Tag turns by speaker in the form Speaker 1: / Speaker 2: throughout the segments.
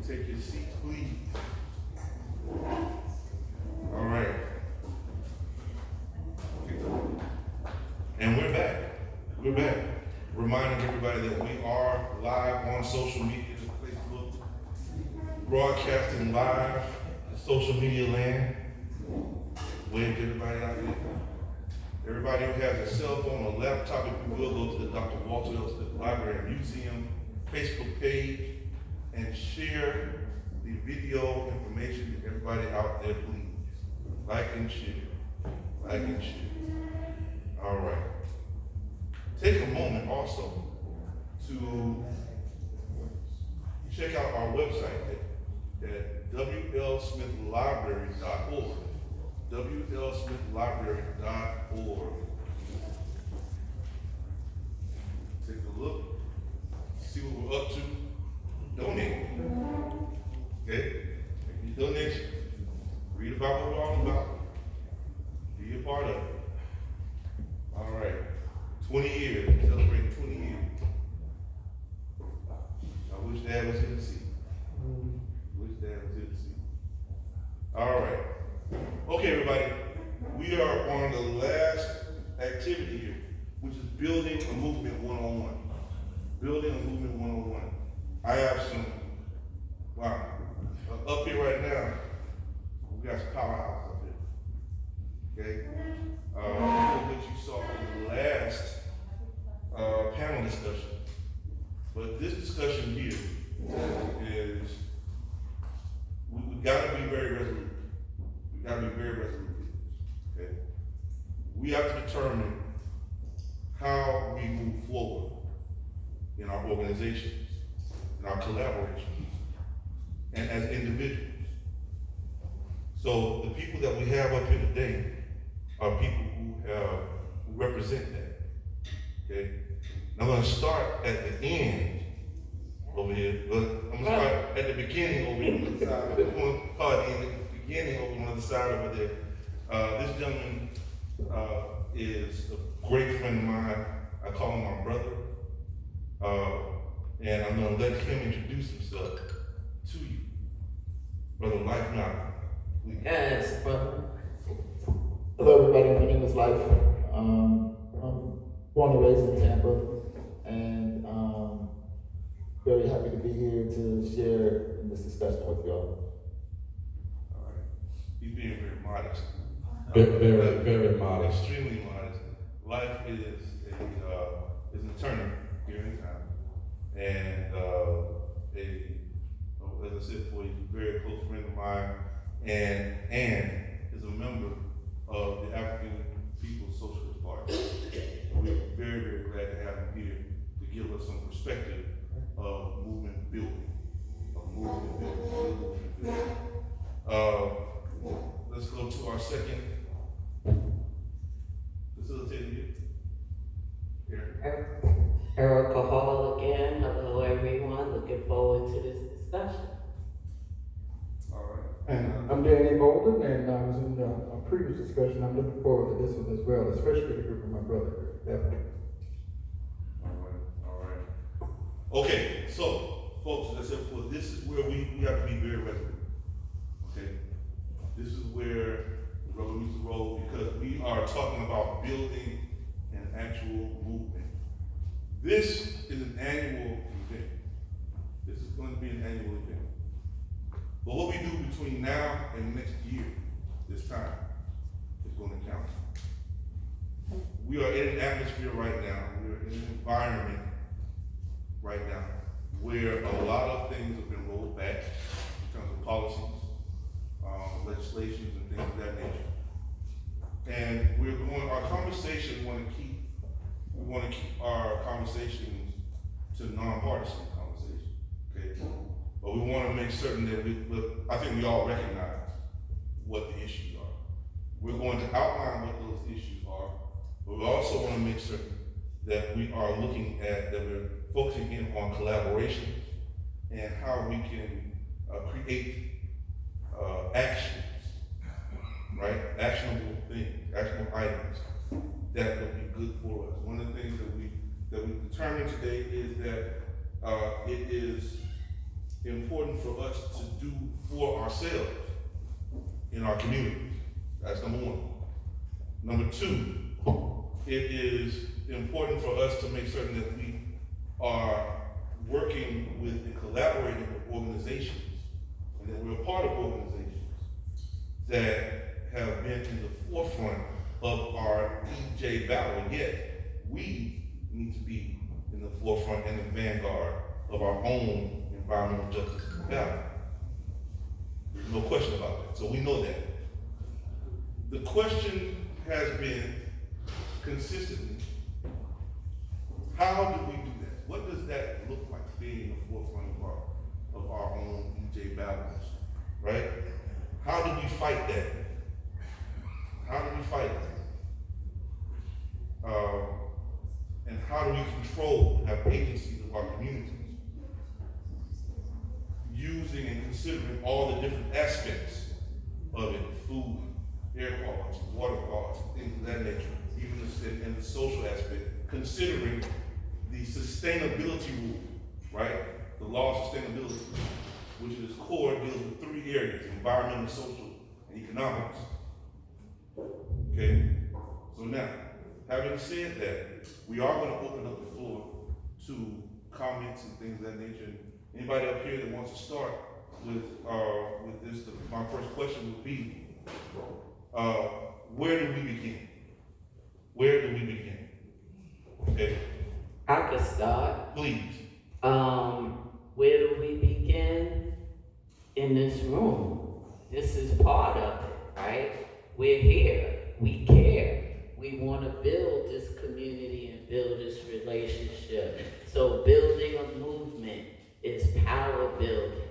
Speaker 1: Take your seats, please. All right. And we're back. We're back. Reminding everybody that we are live on social media, Facebook, broadcasting live, social media land. Wave to everybody out there. Everybody who has a cell phone or laptop, if you will, go to the Dr. Walter Elston Library and Museum Facebook page and share the video information to everybody out there, please. Like and share. Like and share. All right. Take a moment also to check out our website at wlsmithlibrary.org. wlsmithlibrary.org. Take a look, see what we're up to. Donate. Okay? Make your donation. Read about what we're all about. Be a part of it. All right. 20 years. Celebrating 20 years. I wish Dad was here to see. Wish Dad was here to see. All right. Okay, everybody. We are on the last activity here, which is building a movement one-on-one. Building a movement one-on-one. I have some, wow, up here right now, we got some powerhouse up here, okay? What you saw in the last panel discussion. But this discussion here is, we gotta be very resolute. We gotta be very resolute, okay? We have to determine how we move forward in our organizations, in our collaborations, and as individuals. So the people that we have up here today are people who represent that. Okay? Now I'm going to start at the end over here, but I'm going to start at the beginning over here on the side. I'm going to call it the beginning over on the side over there. This gentleman is a great friend of mine. I call him my brother. And I'm going to let him introduce himself to you. Brother Life Now, please.
Speaker 2: Yes, brother.
Speaker 3: Hello, everybody. My name is Life. I'm born and raised in Tampa, and very happy to be here to share in this discussion with y'all.
Speaker 1: All right. He's being very modest.
Speaker 4: Very modest.
Speaker 1: Extremely modest. Life is an attorney here in town. And as I said before, he's a very close friend of mine, and is a member of the African People's Socialist Party. We're very, very glad to have him here to give us some perspective of movement building. Let's go to our second facilitator here.
Speaker 2: Erica Hall again. Hello, everyone. Looking forward to this discussion.
Speaker 1: All right.
Speaker 3: And I'm Danny Bolden, and I was in a previous discussion. I'm looking forward to this one as well, especially the group of my brother. Definitely.
Speaker 1: All right. Okay, so folks, as I said before, this is where we have to be very resolute. Okay? This is where the rubber meets the road, because we are talking about building an actual movement. This is an annual event. This is going to be an annual event. But what we do between now and next year, this time, is going to count. We are in an atmosphere right now, we are in an environment right now where a lot of things have been rolled back in terms of policies, legislations, and things of that nature. And our conversation, we want to keep our conversations to nonpartisan conversations, okay? But we want to make certain that I think we all recognize what the issues are. We're going to outline what those issues are, but we also want to make certain that we are looking at, that we're focusing in on collaboration and how we can create actions, right? Actionable things, actionable items that would be good for us. One of the things that we determined today is that it is important for us to do for ourselves in our communities. That's number one. Number two, it is important for us to make certain that we are working with and collaborating with organizations, and that we're a part of organizations that have been in the forefront of our EJ battle, yet we need to be in the forefront and the vanguard of our own environmental justice battle. There's no question about that. So we know that. The question has been consistently, how do we do that? What does that look like, being in the forefront of our own EJ battles, right? How do we fight that? How do we fight that? And how do we control, have agency of our communities? Using and considering all the different aspects of it, food, air quality, water quality, things of that nature, even in the social aspect, considering the sustainability rule, right? The law of sustainability, which at its core deals with three areas: environmental, social, and economics. Okay? So now, having said that, we are going to open up the floor to comments and things of that nature. Anybody up here that wants to start with this, my first question would be, where do we begin? Where do we begin? Okay,
Speaker 2: I could start.
Speaker 1: please.
Speaker 2: Where do we begin? In this room. This is part of it, right? We're here. We care. We want to build this community and build this relationship. So building a movement is power building,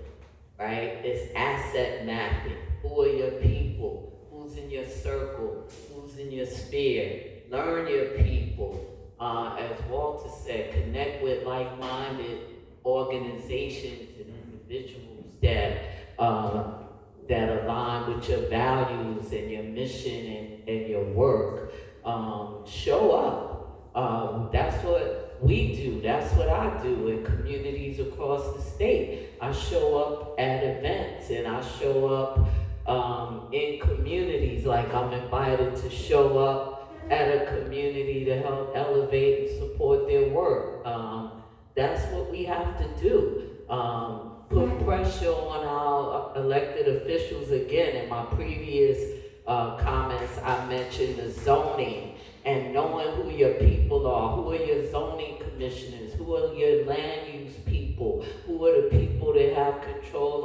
Speaker 2: right? It's asset mapping. Who are your people? Who's in your circle? Who's in your sphere? Learn your people. As Walter said, connect with like-minded organizations and individuals that align with your values and your mission and your work. Show up. That's what we do. That's what I do in communities across the state. I show up at events and I show up in communities, like I'm invited to show up at a community to help elevate and support their work. That's what we have to do. Put pressure on our elected officials. Again, in my previous comments, I mentioned the zoning and knowing who your people are. Who are your zoning commissioners? Who are your land use people? Who are the people that have control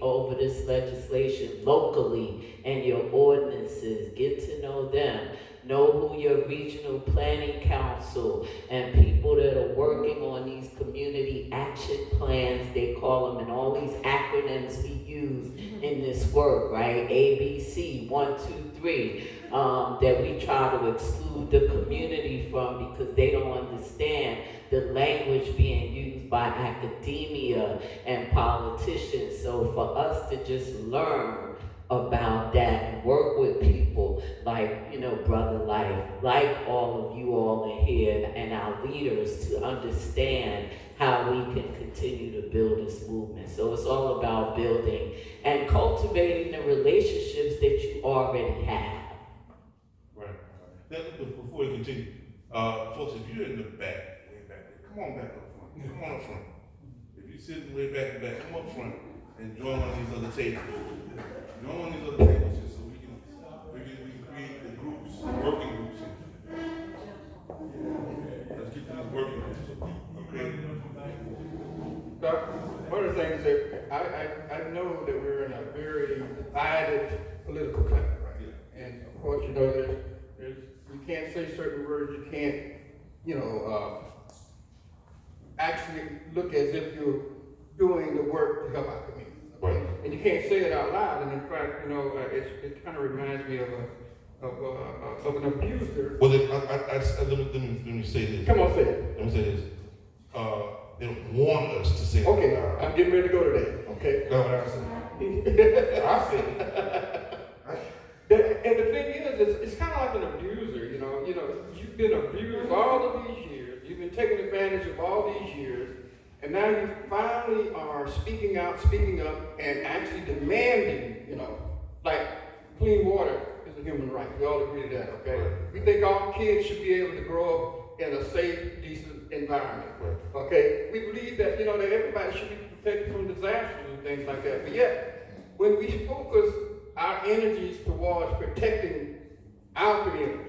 Speaker 2: over this legislation locally and your ordinances? Get to know them. Know who your regional planning council and people that are working on these community action plans, they call them, and all these acronyms we use in this work, right? ABC, 1, 2, 3, that we try to exclude the community from because they don't understand the language being used by academia and politicians. So for us to just learn about that and work with people like, Brother Life, like all of you all in here and our leaders to understand how we can continue to build this movement. So it's all about building and cultivating the relationships that you already have.
Speaker 1: Right. Now, before we continue, folks, if you're in the back, way back there, come on back up front. Come on up front. If you're sitting way back in the back, come up front and join one of these other tables. Join one of these other tables here so we can create the groups, working groups here. Let's get to these working groups. Okay.
Speaker 5: One of the things that I know that we're in a very divided political climate right now. And of course, there's you can't say certain words, you can't, actually look as if you're doing the work to help our community. Okay?
Speaker 1: Right.
Speaker 5: And you can't say it out loud. And in fact, it kind of reminds me of an abuser.
Speaker 1: Well, let me say this.
Speaker 5: Come on, say it.
Speaker 1: Let me say this. They don't want us to say it.
Speaker 5: Okay, I'm getting ready to go to that. Okay.
Speaker 1: That's what I said. I said it.
Speaker 5: And the thing is, it's kind of like an abuser, you've been abused all of these years, you've been taken advantage of all these years, And now you finally are speaking out, speaking up, and actually demanding, like clean water is a human right. We all agree to that, okay? We think all kids should be able to grow up in a safe, decent environment, okay? We believe that, that everybody should be protected from disasters and things like that. But yet, when we focus our energies towards protecting our community,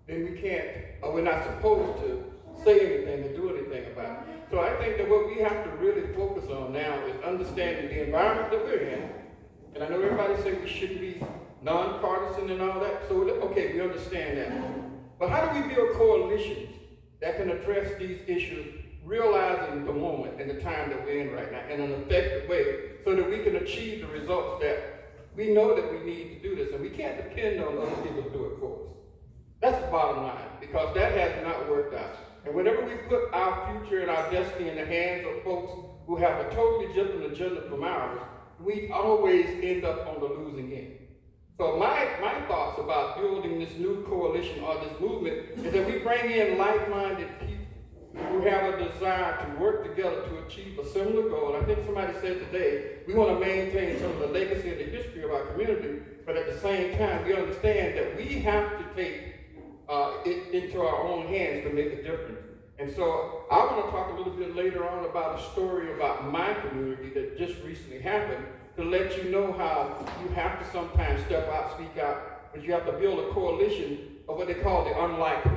Speaker 5: then we can't, or we're not supposed to say anything or do anything about it. So I think that what we have to really focus on now is understanding the environment that we're in. And I know everybody says we should be nonpartisan and all that, so okay, we understand that. But how do we build coalitions that can address these issues, realizing the moment and the time that we're in right now in an effective way, so that we can achieve the results that we know that we need to do this, and we can't depend on other people to do it for us. That's the bottom line, because that has not worked out. And whenever we put our future and our destiny in the hands of folks who have a totally different agenda from ours, we always end up on the losing end. So my thoughts about building this new coalition or this movement is that we bring in like-minded people who have a desire to work together to achieve a similar goal. I think somebody said today, we want to maintain some of the legacy and the history of our community, but at the same time, we understand that we have to take it into our own hands to make a difference. And so I want to talk a little bit later on about a story about my community that just recently happened, to let you know how you have to sometimes step out, speak out, but you have to build a coalition of what they call the unlikely.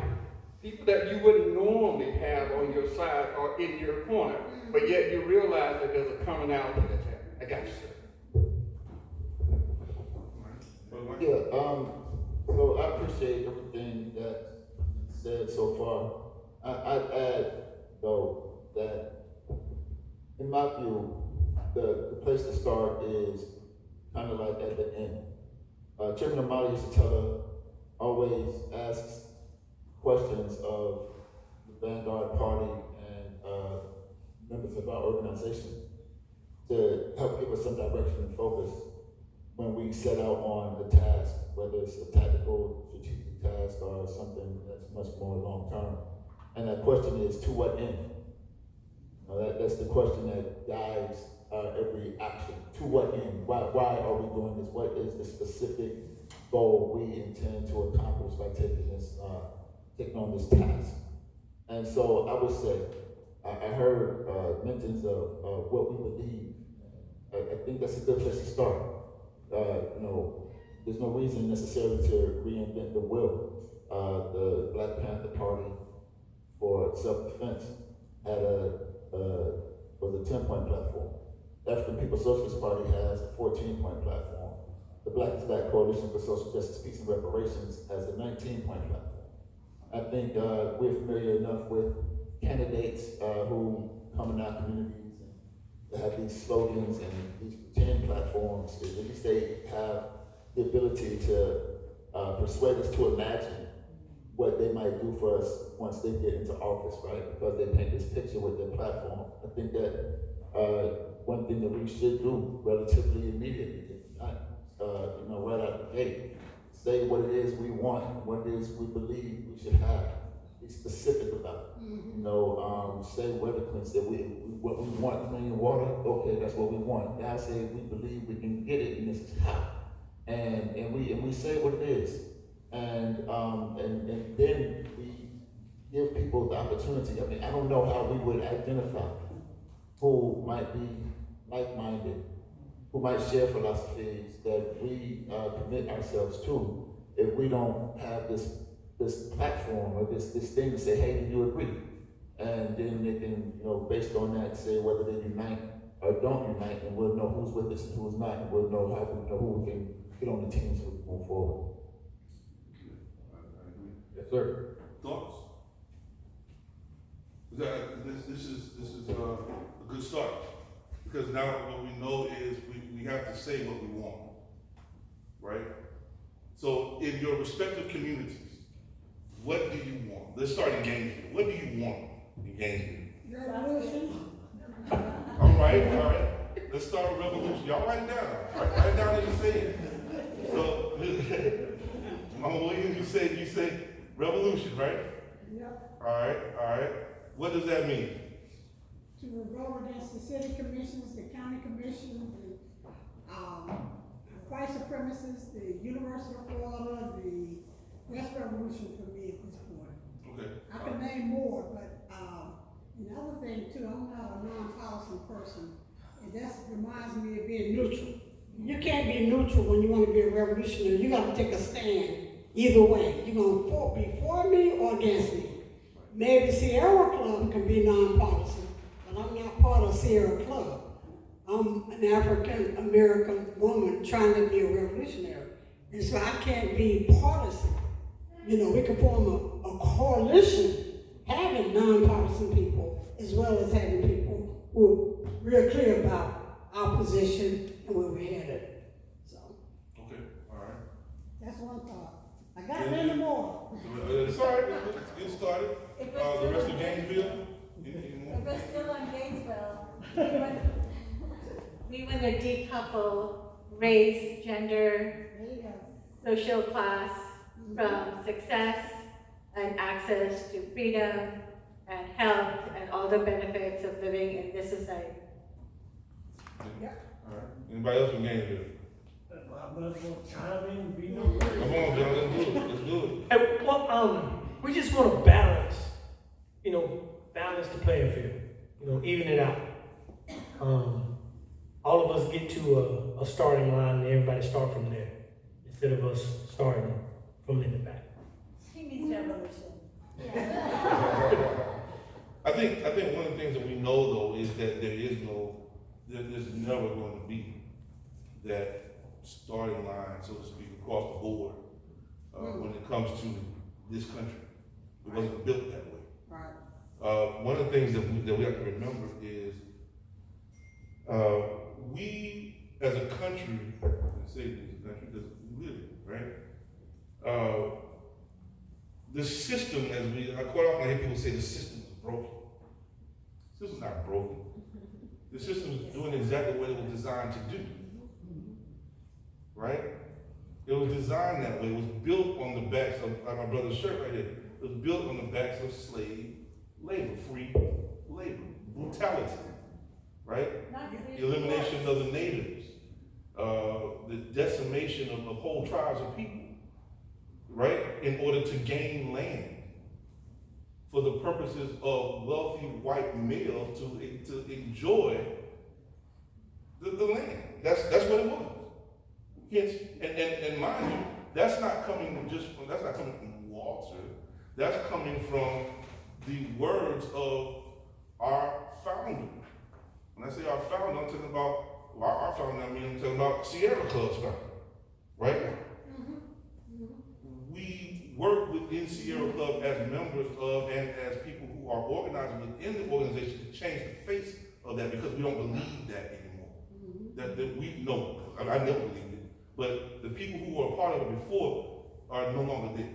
Speaker 5: People that you wouldn't normally have on your side or in your corner, but yet you realize that there's a commonality that's happening. I got you, sir.
Speaker 3: Yeah, so I appreciate everything that's said so far. I'd add, though, that in my view, the place to start is kind of like at the end. Chairman Amali used to always asks questions of the Vanguard Party and members of our organization to help give us some direction and focus when we set out on the task, whether it's a tactical, strategic task or something that's much more long-term. And that question is, to what end? That's the question that guides every action. To what end? Why are we doing this? What is the specific goal we intend to accomplish by taking on this task? And so I would say, I heard mentions of what we believe. I think that's a good place to start. There's no reason necessarily to reinvent the wheel. The Black Panther Party for self-defense had was a 10-point platform. The African People's Socialist Party has a 14-point platform. The Black is Black Coalition for Social Justice, Peace, and Reparations has a 19-point platform. I think we're familiar enough with candidates who come in our communities and have these slogans and these 10 platforms. At least they have the ability to persuade us to imagine what they might do for us once they get into office, right? Because they paint this picture with their platform. I think that one thing that we should do relatively immediately, right out the gate, say what it is we want, what it is we believe we should have. Be specific about it. Say weathercoins that what we want, clean water, okay, that's what we want. Now say we believe we can get it and this is how. And we say what it is. And then we give people the opportunity. I mean, I don't know how we would identify who might be like-minded, who might share philosophies that we commit ourselves to if we don't have this platform or this thing to say, hey, do you agree? And then they can, based on that, say whether they unite or don't unite, and we'll know who's with us and who's not, and we'll know who we can get on the team so we can move forward.
Speaker 5: Yes, sir.
Speaker 1: Thoughts? This is a good start, because now what we know is we have to say what we want, right? So in your respective communities, what do you want? Let's start in Gainesville. What do you want in Gainesville?
Speaker 6: Revolution.
Speaker 1: All right. Let's start with revolution. Y'all write it down. Write it down and you say it. So, Mama Williams, you say revolution, right?
Speaker 6: Yep.
Speaker 1: All right. What does that mean?
Speaker 6: to go against the city commissions, the county commission, the white supremacists, the University of Florida, that's revolution for me at this point.
Speaker 1: Okay.
Speaker 6: I can name more, but, another thing too, I'm not a non-partisan person, and that reminds me of being neutral. You can't be neutral when you want to be a revolutionary. You got to take a stand either way. You're going to be for me or against me. Maybe Sierra Club can be non-partisan, but I'm not part of Sierra Club. I'm an African American woman trying to be a revolutionary, and so I can't be partisan. You know, we can form a coalition having non-partisan people as well as having people who are real clear about our position and where we're headed. So.
Speaker 1: Okay, all right.
Speaker 6: That's one thought. I got many more.
Speaker 1: It's all right, let's get started. The rest of Gainesville?
Speaker 7: If we're still on Gainesville, we want to decouple race, gender,
Speaker 6: There you go.
Speaker 7: social class from success and access to freedom and health and all the benefits of living in this society.
Speaker 1: All right. Anybody else from Gainesville?
Speaker 8: I'm gonna chime in and be no
Speaker 1: Come on, John, let's do it, let's do it.
Speaker 8: Hey, well, we just want to balance, balance the playing field, even it out. All of us get to a starting line and everybody start from there, instead of us starting from in the back.
Speaker 7: He means revolution.
Speaker 1: I think one of the things that we know though is that there's never going to be that starting line, so to speak, across the board when it comes to this country. It wasn't built that way.
Speaker 6: Right.
Speaker 1: One of the things that we have to remember is we as a country, I say we as a country because we live it, right? The system, I quite often hear people say the system is broken. The system's not broken. The system is doing exactly what it was designed to do. Right? It was designed that way. It was built on the backs of, like my brother's shirt right here, it was built on the backs of slave labor, free labor, brutality, right? The elimination of the natives, the decimation of whole tribes of people, right? In order to gain land for the purposes of wealthy white males to enjoy the land. That's what it was. Yes, and mind you, that's not coming from Walter. That's coming from the words of our founder. When I say our founder, I'm talking about our founder. I'm talking about Sierra Club's founder, right? We work within Sierra Club as members of and as people who are organizing within the organization to change the face of that because we don't believe that anymore. That we know, I never believed it. But the people who were a part of it before are no longer there,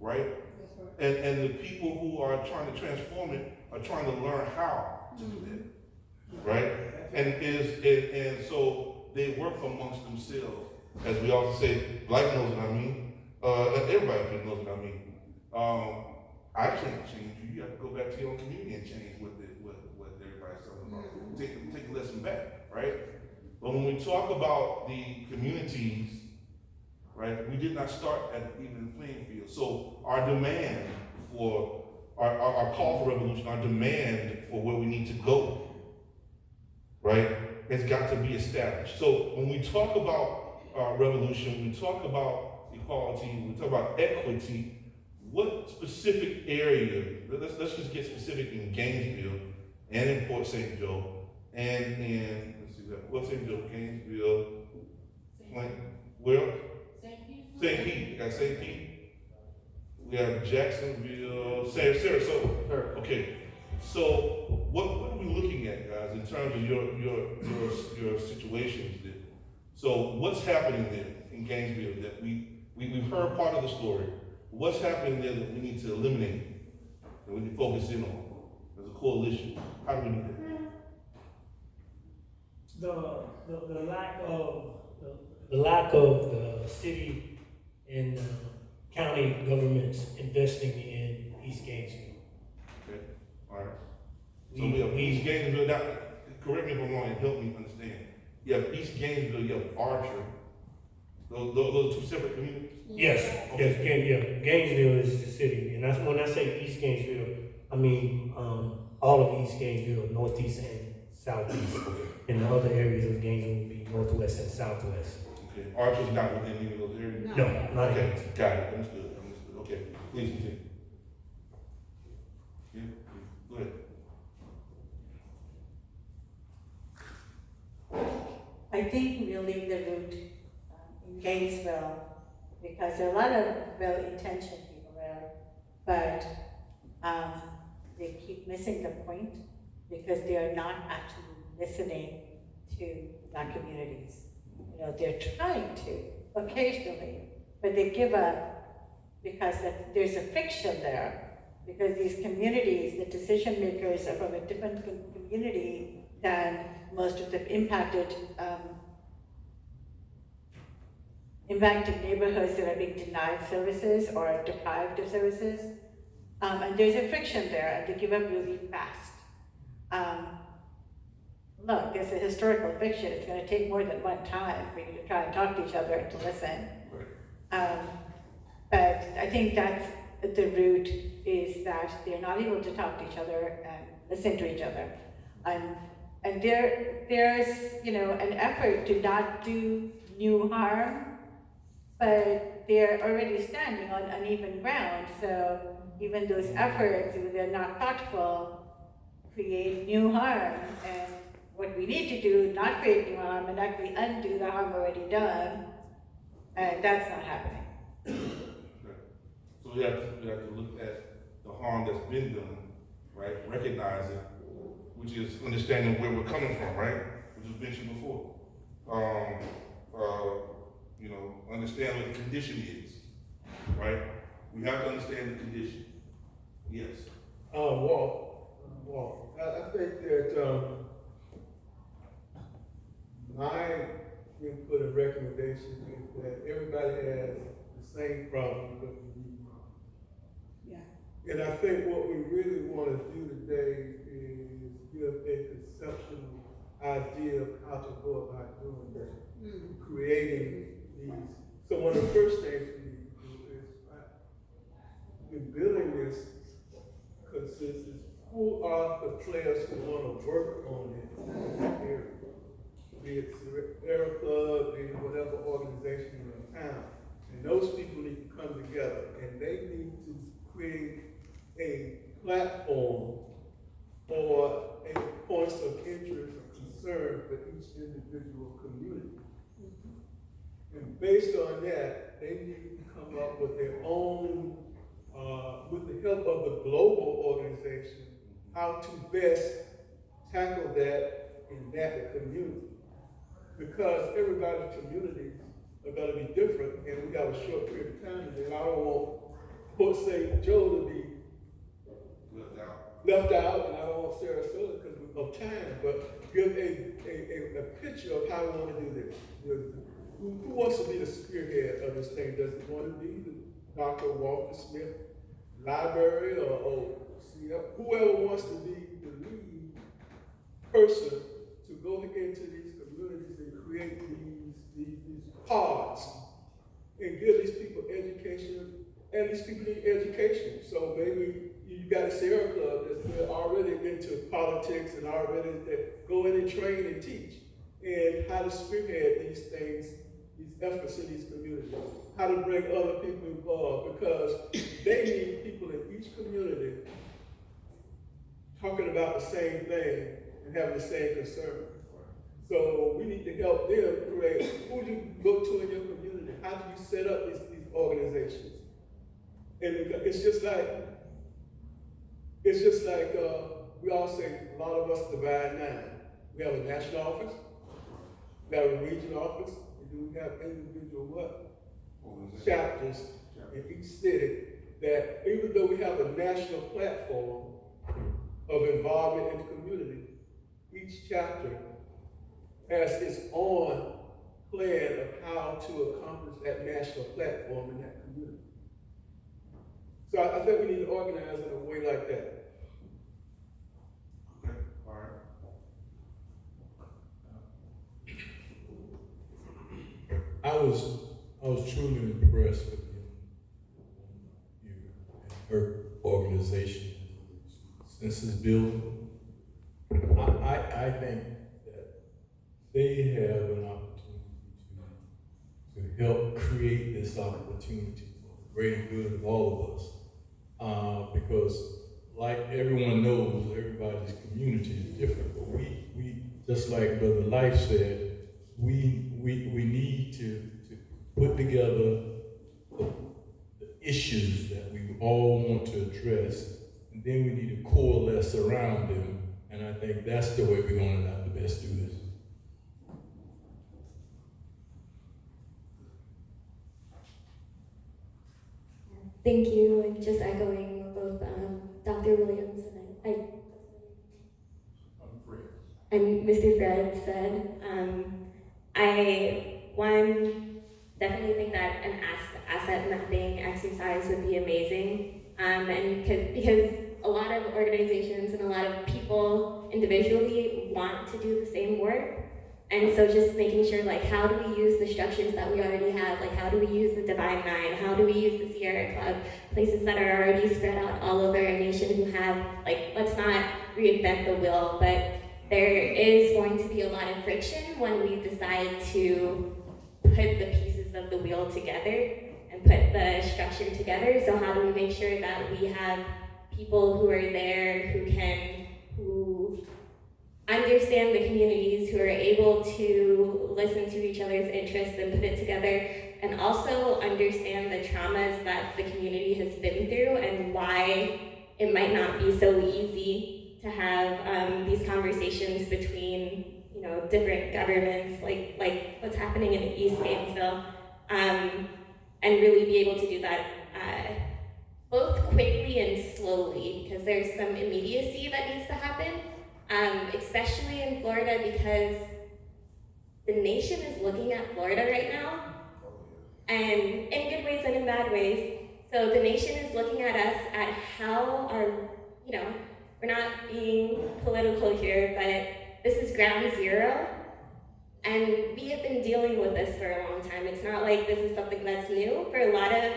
Speaker 1: right? And the people who are trying to transform it are trying to learn how to do that, right? And so they work amongst themselves, as we also say. Black knows what I mean. Everybody knows what I mean. I can't change you. You have to go back to your own community and change what everybody's talking about. Take a lesson back, right? But when we talk about the communities, right, we did not start at an even playing field. So our demand for, our call for revolution, our demand for where we need to go, right, has got to be established. So when we talk about revolution, we talk about equality, we talk about equity, what specific area, let's just get specific in Gainesville and in Port St. Joe and in Port St. Joe, Gainesville, where? St. Pete. We got St. Pete. We have Jacksonville, Sarasota. Okay. So what are we looking at, guys, in terms of your situations there? So what's happening there in Gainesville that we've heard part of the story? What's happening there that we need to eliminate, that we need to focus in on as a coalition? How do we do that?
Speaker 8: The lack of the city and county governments investing in East Gainesville.
Speaker 1: Okay, all right. So we have East Gainesville, now, correct me if I'm wrong and help me understand. You have East Gainesville, you have Archer. Those are two separate communities?
Speaker 8: Yes,
Speaker 1: Okay.
Speaker 8: Gainesville is the city, and that's when I say East Gainesville, I mean, all of East Gainesville, northeast and southeast. And the other areas of Gainesville would be northwest and southwest.
Speaker 1: Okay, Archer's not within any of those areas?
Speaker 8: No, not
Speaker 1: Okay,
Speaker 8: Gainesville.
Speaker 1: got it, understood, okay, please continue. Yeah, go ahead.
Speaker 7: I think really the root in Gainesville, because there are a lot of well-intentioned people there, but they keep missing the point because they are not actually listening to Black communities. You know, they're trying to occasionally, but they give up because there's a friction there. Because these communities, the decision makers are from a different community than most of the impacted neighborhoods that are being denied services or deprived of services. And there's a friction there, and they give up really fast. Look, there's a historical fiction. It's going to take more than one time for you to try and talk to each other and to listen. But I think that's the root, is that they're not able to talk to each other and listen to each other. And there's, you know, an effort to not do new harm, but they're already standing on uneven ground. So even those efforts, if they're not thoughtful, create new harm. And what we need to do, not create new harm, and actually undo the harm already done, and that's not happening.
Speaker 1: So we have to look at the harm that's been done, right? Recognize it, which is understanding where we're coming from, right? Which was mentioned before. You know, understand what the condition is, right? We have to understand the condition. Yes.
Speaker 9: I think that my input and recommendation is that everybody has the same problem, but we need more.
Speaker 6: Yeah.
Speaker 9: And I think what we really want to do today is give a conceptual idea of how to go about doing that, creating these. So one of the first things we need to do is, in building this consensus, who are the players who want to work on this area? Be it Sierra Club, be it whatever organization in the town. And those people need to come together, and they need to create a platform or a points of interest or concern for each individual community. And based on that, they need to come up with their own, with the help of the global organization, how to best tackle that in that community. Because everybody's communities are going to be different, and we got a short period of time, and I don't want St. Joe to be left out, and I don't want Sarasota because of time, but give a picture of how we want to do this. Who wants to be the spearhead of this thing? Does it want to be the Dr. Walter Smith Library or whoever wants to be the lead person to go into these communities and create these pods and give these people education, and these people need education. So maybe you got a Sierra Club that's already into politics and already go in and train and teach, and how to spearhead these things, these efforts in these communities, how to bring other people involved, because they need people in each community talking about the same thing and having the same concern. So we need to help them create, who do you go to in your community? How do you set up these organizations? And it's just like we all say, a lot of us divide now. We have a national office, we have a regional office, and then we have individual chapters in each city, that even though we have a national platform of involvement in the community, each chapter has its own plan of how to accomplish that national platform in that community. So I think we need to organize in a way like that.
Speaker 4: was truly impressed with her organization since it's building. I think that they have an opportunity to help create this opportunity for the greater good of all of us. Because like everyone knows, everybody's community is different, but we just like Brother Life said, we need to put together the issues that we all want to address, and then we need to coalesce around them, and I think that's the way we're going to have to best do this.
Speaker 10: Thank you, and just echoing what both Dr. Williams and Mr. Fred said. I definitely think that an asset mapping exercise would be amazing, and because a lot of organizations and a lot of people individually want to do the same work. And so just making sure, like, how do we use the structures that we already have? Like, how do we use the Divine Nine? How do we use the Sierra Club? Places that are already spread out all over our nation who have, like, let's not reinvent the wheel, but there is going to be a lot of friction when we decide to put the pieces of the wheel together and put the structure together. So how do we make sure that we have people who are there who understand the communities, who are able to listen to each other's interests and put it together, and also understand the traumas that the community has been through and why it might not be so easy to have these conversations between, you know, different governments, like what's happening in East Gainesville, and really be able to do that both quickly and slowly, because there's some immediacy that needs to happen. Especially in Florida, because the nation is looking at Florida right now, and in good ways and in bad ways. So the nation is looking at us at how we're not being political here, but this is ground zero, and we have been dealing with this for a long time. It's not like this is something that's new. For a lot of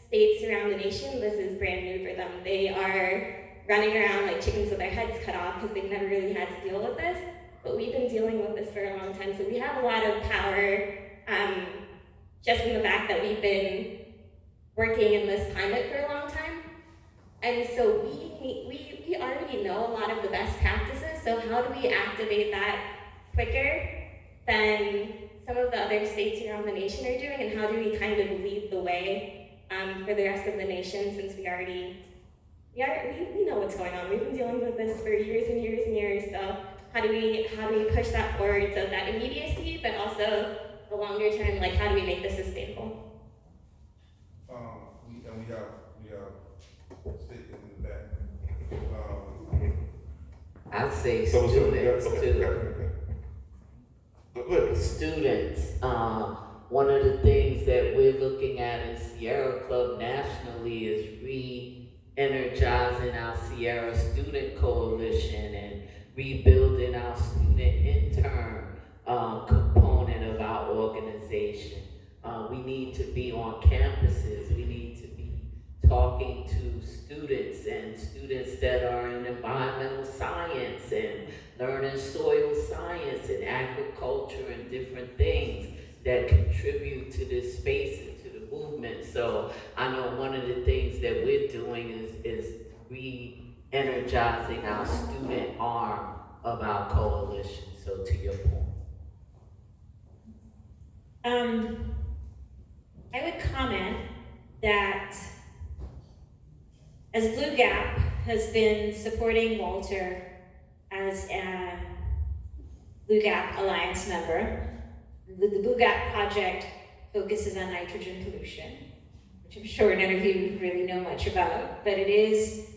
Speaker 10: states around the nation, this is brand new for them. They are running around like chickens with their heads cut off because they've never really had to deal with this. But we've been dealing with this for a long time, so we have a lot of power just in the fact that we've been working in this climate for a long time. And so we already know a lot of the best practices, so how do we activate that quicker than some of the other states around the nation are doing, and how do we kind of lead the way for the rest of the nation, since we know what's going on. We've been dealing with this for years and years and years. So how do we push that forward? So that immediacy, but also the longer term, like how do we make this sustainable?
Speaker 1: We have statements in the back.
Speaker 2: I'd say
Speaker 1: So-
Speaker 2: students
Speaker 1: okay.
Speaker 2: too.
Speaker 1: Go ahead.
Speaker 2: Students. One of the things that we're looking at in Sierra Club nationally is re-energizing our Sierra Student Coalition and rebuilding our student intern component of our organization. We need to be on campuses. We need to be talking to students and students that are in environmental science and learning soil science and agriculture and different things that contribute to this space and to the movement. So I know one of the things that we're doing is re-energizing our student arm of our coalition. So to your point.
Speaker 11: I would comment that as Blue Gap has been supporting Walter as a Blue Gap Alliance member, the Blue Gap project focuses on nitrogen pollution, which I'm sure none of you really know much about, but it is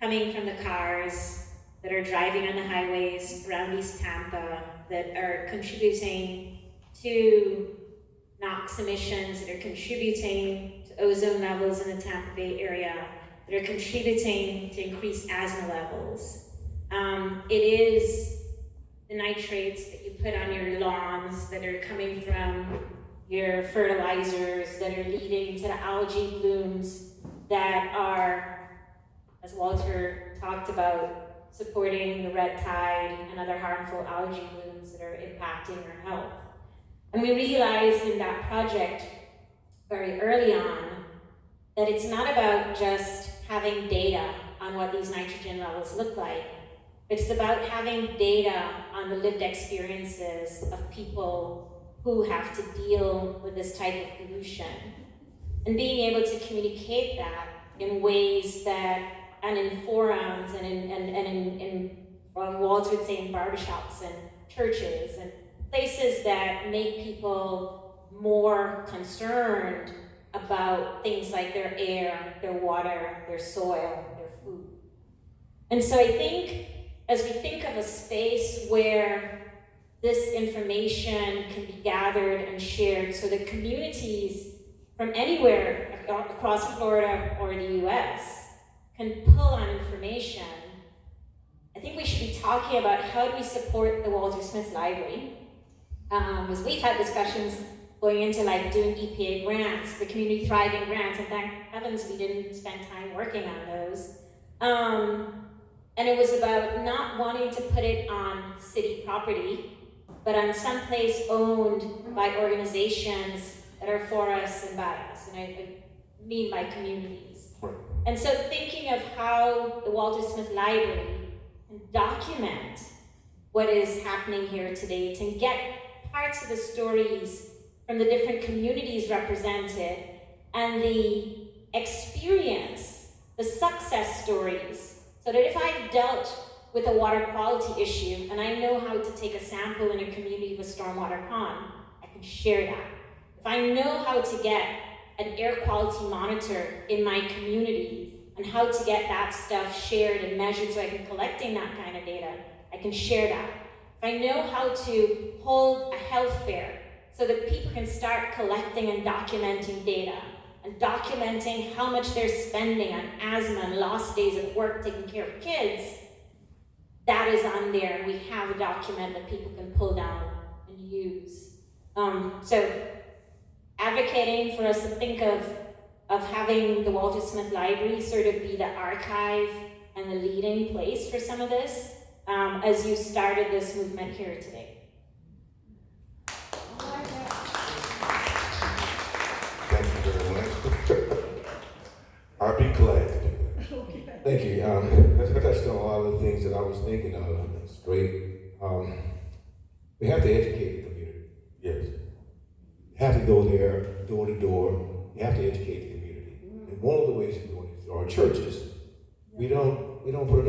Speaker 11: coming from the cars that are driving on the highways around East Tampa that are contributing to NOx emissions, that are contributing to ozone levels in the Tampa Bay area, that are contributing to increased asthma levels. It is the nitrates that you put on your lawns that are coming from your fertilizers that are leading to the algae blooms that are, as Walter talked about, supporting the red tide and other harmful algae blooms that are impacting our health. And we realized in that project very early on that it's not about just having data on what these nitrogen levels look like. It's about having data on the lived experiences of people who have to deal with this type of pollution. And being able to communicate that in ways that, and in forums, and in Walter would say in barbershops and churches and places that make people more concerned about things like their air, their water, their soil, their food. And so I think, as we think of a space where this information can be gathered and shared so that communities from anywhere across Florida or the US can pull on information, I think we should be talking about how do we support the Walter Smith Library. Because we've had discussions going into like doing EPA grants, the community thriving grants, and thank heavens we didn't spend time working on those. And it was about not wanting to put it on city property, but on some place owned by organizations that are for us and by us, and I mean by communities.
Speaker 1: Right.
Speaker 11: And so thinking of how the Walter Smith Library can document what is happening here today, to get parts of the stories from the different communities represented, and the experience, the success stories, so that if I've dealt with a water quality issue and I know how to take a sample in a community of a stormwater pond, I can share that. If I know how to get an air quality monitor in my community and how to get that stuff shared and measured so I can collecting that kind of data, I can share that. If I know how to hold a health fair so that people can start collecting and documenting data, and documenting how much they're spending on asthma and lost days of work taking care of kids, that is on there, and we have a document that people can pull down and use. So advocating for us to think of having the Walter Smith Library sort of be the archive and the leading place for some of this, as you started this movement here today.
Speaker 12: Thank you very much. I'll be glad to do that.
Speaker 6: Okay.
Speaker 12: Thank you. I touched on a lot of the things that I was thinking of. It's great. We have to educate the community. Yes. You have to go there, door to door. You have to educate the community. And one of the ways of doing it is through our churches. We don't put enough